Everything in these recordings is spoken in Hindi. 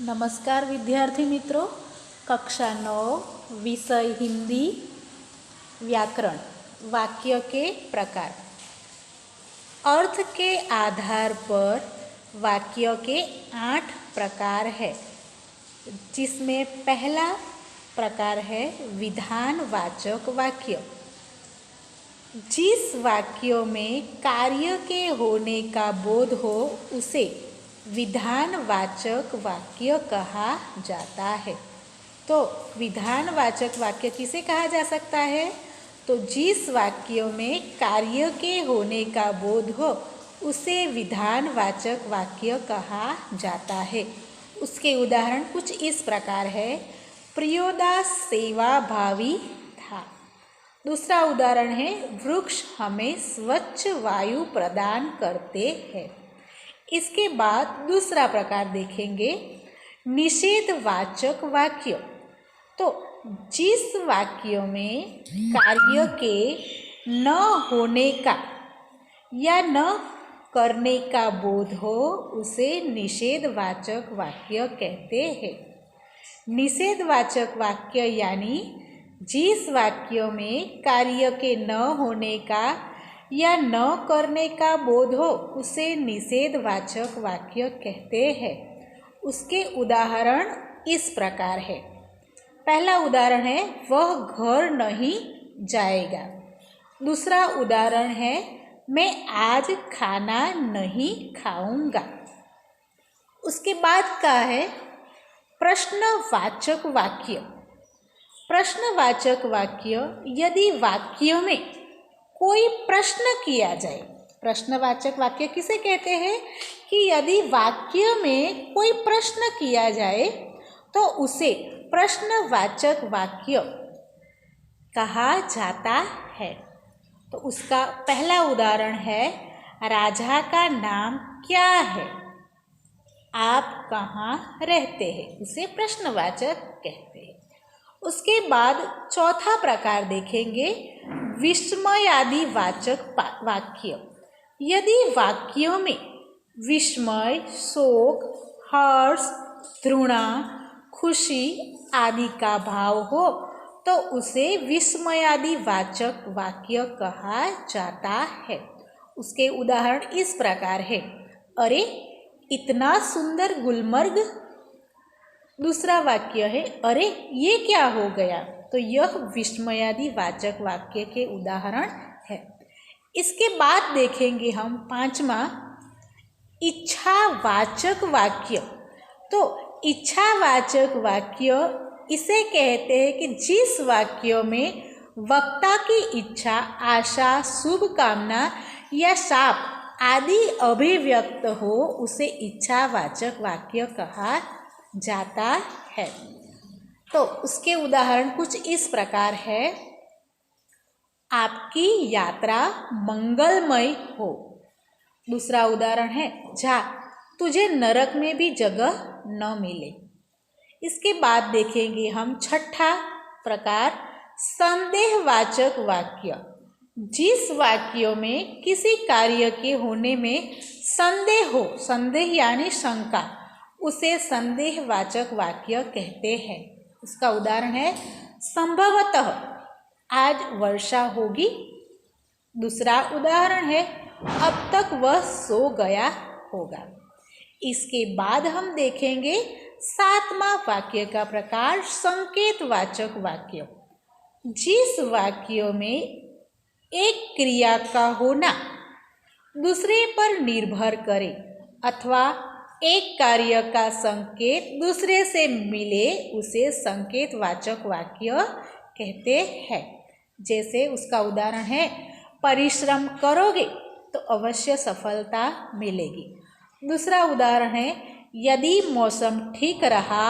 नमस्कार विद्यार्थी मित्रों, कक्षा 9 विषय हिंदी व्याकरण वाक्य के प्रकार। अर्थ के आधार पर वाक्य के 8 प्रकार है, जिसमें पहला प्रकार है विधानवाचक वाक्य। जिस वाक्यों में कार्य के होने का बोध हो उसे विधानवाचक वाक्य कहा जाता है। तो विधानवाचक वाक्य किसे कहा जा सकता है? तो जिस वाक्यों में कार्य के होने का बोध हो उसे विधानवाचक वाक्य कहा जाता है। उसके उदाहरण कुछ इस प्रकार है। प्रियोदास सेवाभावी था। दूसरा उदाहरण है वृक्ष हमें स्वच्छ वायु प्रदान करते हैं। इसके बाद दूसरा प्रकार देखेंगे निषेधवाचक वाक्य। तो जिस वाक्यों में कार्य के न होने का या न करने का बोध हो उसे निषेधवाचक वाक्य कहते हैं। निषेधवाचक वाक्य यानी जिस वाक्यों में कार्य के न होने का या न करने का बोध हो उसे निषेधवाचक वाक्य कहते हैं। उसके उदाहरण इस प्रकार है। पहला उदाहरण है वह घर नहीं जाएगा। दूसरा उदाहरण है मैं आज खाना नहीं खाऊंगा। उसके बाद का है प्रश्नवाचक वाक्य। प्रश्नवाचक वाक्य यदि वाक्य में कोई प्रश्न किया जाए। प्रश्नवाचक वाक्य किसे कहते हैं? कि यदि वाक्य में कोई प्रश्न किया जाए तो उसे प्रश्नवाचक वाक्य कहा जाता है। तो उसका पहला उदाहरण है राजा का नाम क्या है? आप कहाँ रहते हैं? उसे प्रश्नवाचक कहते हैं। उसके बाद चौथा प्रकार देखेंगे विस्मयादिवाचक वाक्य। यदि वाक्यों में विस्मय, शोक, हर्ष, घृणा, खुशी आदि का भाव हो तो उसे विस्मयादिवाचक वाक्य कहा जाता है। उसके उदाहरण इस प्रकार है। अरे इतना सुंदर गुलमर्ग। दूसरा वाक्य है अरे ये क्या हो गया। तो यह विस्मयादिवाचक वाक्य के उदाहरण है। इसके बाद देखेंगे हम पांचवा इच्छावाचक वाक्य। तो इच्छावाचक वाक्य इसे कहते हैं कि जिस वाक्यों में वक्ता की इच्छा, आशा, शुभ कामना या शाप आदि अभिव्यक्त हो उसे इच्छावाचक वाक्य कहा जाता है। तो उसके उदाहरण कुछ इस प्रकार है। आपकी यात्रा मंगलमय हो। दूसरा उदाहरण है जा तुझे नरक में भी जगह न मिले। इसके बाद देखेंगे हम छठा प्रकार संदेहवाचक वाक्य। जिस वाक्यों में किसी कार्य के होने में संदेह हो, संदेह यानी शंका, उसे संदेहवाचक वाक्य कहते हैं। उसका उदाहरण है संभवतः आज वर्षा होगी। दूसरा उदाहरण है अब तक वह सो गया होगा। इसके बाद हम देखेंगे सातवां वाक्य का प्रकार संकेतवाचक वाक्य। जिस वाक्यों में एक क्रिया का होना दूसरे पर निर्भर करे अथवा एक कार्य का संकेत दूसरे से मिले उसे संकेतवाचक वाक्य कहते हैं। जैसे उसका उदाहरण है परिश्रम करोगे तो अवश्य सफलता मिलेगी। दूसरा उदाहरण है यदि मौसम ठीक रहा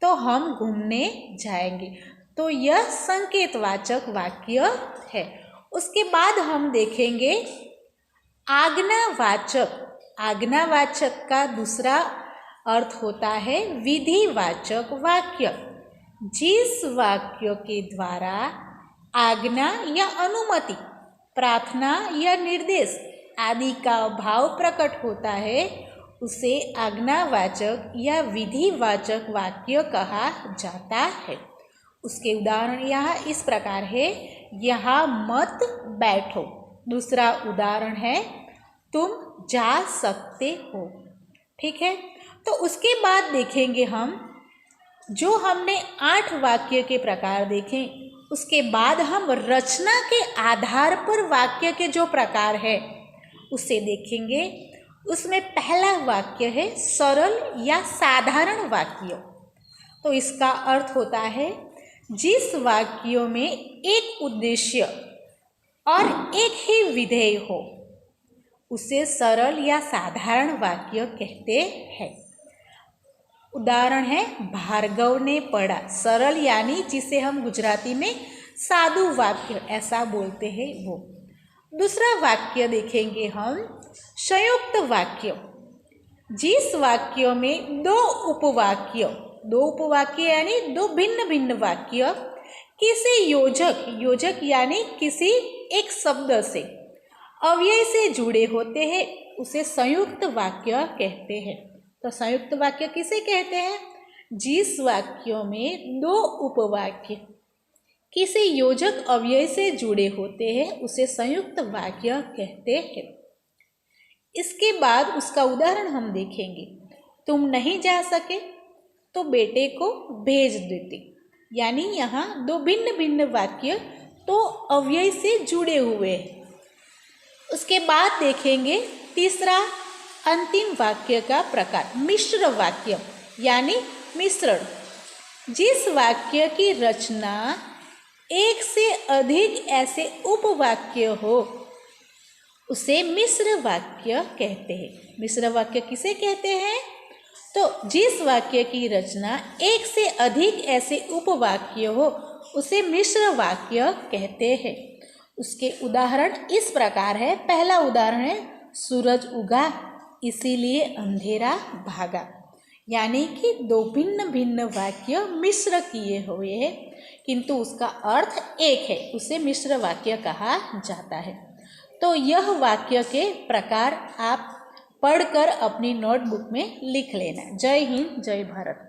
तो हम घूमने जाएंगे। तो यह संकेतवाचक वाक्य है। उसके बाद हम देखेंगे आज्ञावाचक। आज्ञावाचक का दूसरा अर्थ होता है विधिवाचक वाक्य। जिस वाक्य के द्वारा आज्ञा या अनुमति, प्रार्थना या निर्देश आदि का भाव प्रकट होता है उसे आज्ञावाचक या विधिवाचक वाक्य कहा जाता है। उसके उदाहरण यहाँ इस प्रकार है, यहाँ मत बैठो। दूसरा उदाहरण है, तुम जा सकते हो। ठीक है, तो उसके बाद देखेंगे हम, जो हमने 8 वाक्य के प्रकार देखे, उसके बाद हम रचना के आधार पर वाक्य के जो प्रकार है उसे देखेंगे। उसमें पहला वाक्य है सरल या साधारण वाक्य। तो इसका अर्थ होता है जिस वाक्यों में एक उद्देश्य और एक ही विधेय हो, उसे सरल या साधारण वाक्य कहते हैं। उदाहरण है, भार्गव ने पढ़ा। सरल यानी जिसे हम गुजराती में सादु वाक्य ऐसा बोलते हैं वो। दूसरा वाक्य देखेंगे हम, संयुक्त वाक्य। जिस वाक्यों में दो उपवाक्य यानी दो भिन्न भिन्न वाक्य किसी योजक यानी किसी एक शब्द से अव्यय से जुड़े होते हैं, उसे संयुक्त वाक्य कहते हैं। तो संयुक्त वाक्य किसे कहते हैं? जिस वाक्यों में दो उपवाक्य किसी योजक अव्यय से जुड़े होते हैं, उसे संयुक्त वाक्य कहते हैं। इसके बाद उसका उदाहरण हम देखेंगे। तुम नहीं जा सके तो बेटे को भेज देते, यानी यहाँ दो भिन्न भिन्न वाक्य तो अव्यय से जुड़े हुए हैं। उसके बाद देखेंगे तीसरा अंतिम वाक्य का प्रकार, मिश्र वाक्य यानी मिश्रण। जिस वाक्य की रचना एक से अधिक ऐसे उपवाक्य हो, उसे मिश्र वाक्य कहते हैं। मिश्र वाक्य किसे कहते हैं? तो जिस वाक्य की रचना एक से अधिक ऐसे उपवाक्य हो, उसे मिश्र वाक्य कहते हैं। उसके उदाहरण इस प्रकार है। पहला उदाहरण है, सूरज उगा इसीलिए अंधेरा भागा, यानी कि दो भिन्न भिन्न वाक्य मिश्र किए हुए हैं किंतु उसका अर्थ एक है, उसे मिश्र वाक्य कहा जाता है। तो यह वाक्य के प्रकार आप पढ़कर अपनी नोटबुक में लिख लेना। जय हिंद, जय भारत।